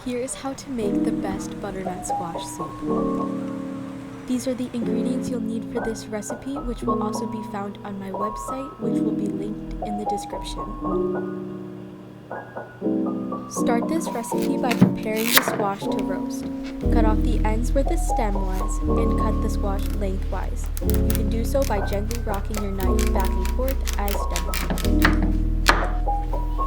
Here is how to make the best butternut squash soup. These are the ingredients you'll need for this recipe, which will also be found on my website, which will be linked in the description. Start this recipe by preparing the squash to roast. Cut off the ends where the stem was and cut the squash lengthwise. You can do so by gently rocking your knife back and forth as demonstrated.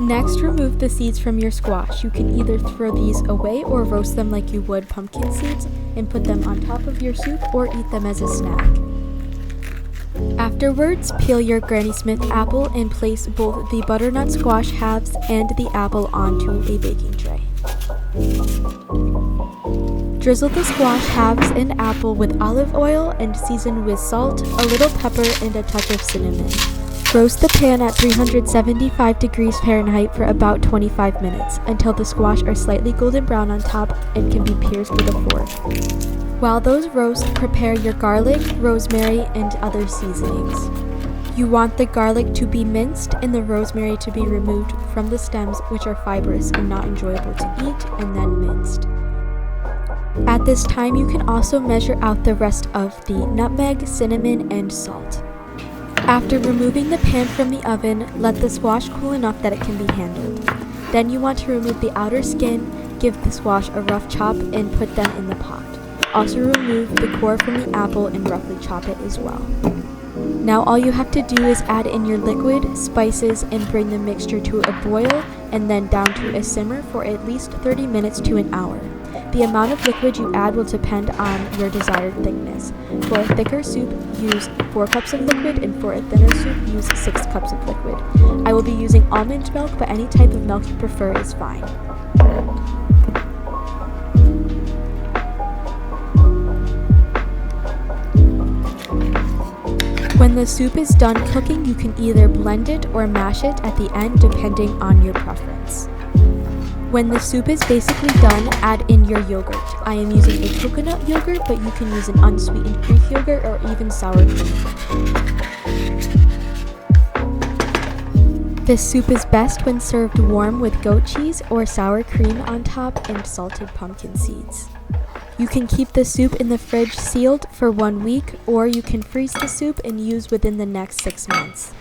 Next, remove the seeds from your squash. You can either throw these away or roast them like you would pumpkin seeds and put them on top of your soup or eat them as a snack. Afterwards, peel your Granny Smith apple and place both the butternut squash halves and the apple onto a baking tray. Drizzle the squash halves and apple with olive oil and season with salt, a little pepper, and a touch of cinnamon. Roast the pan at 375 degrees Fahrenheit for about 25 minutes until the squash are slightly golden brown on top and can be pierced with a fork. While those roast, prepare your garlic, rosemary, and other seasonings. You want the garlic to be minced and the rosemary to be removed from the stems, which are fibrous and not enjoyable to eat, and then minced. At this time, you can also measure out the rest of the nutmeg, cinnamon, and salt. After removing the pan from the oven, let the squash cool enough that it can be handled. Then you want to remove the outer skin, give the squash a rough chop, and put them in the pot. Also remove the core from the apple and roughly chop it as well. Now all you have to do is add in your liquid, spices, and bring the mixture to a boil and then down to a simmer for at least 30 minutes to an hour. The amount of liquid you add will depend on your desired thickness. For a thicker soup, use 4 cups of liquid, and for a thinner soup, use 6 cups of liquid. I will be using almond milk, but any type of milk you prefer is fine. When the soup is done cooking, you can either blend it or mash it at the end depending on your preference. When the soup is basically done, add in your yogurt. I am using a coconut yogurt, but you can use an unsweetened Greek yogurt or even sour cream. This soup is best when served warm with goat cheese or sour cream on top and salted pumpkin seeds. You can keep the soup in the fridge sealed for 1 week, or you can freeze the soup and use within the next 6 months.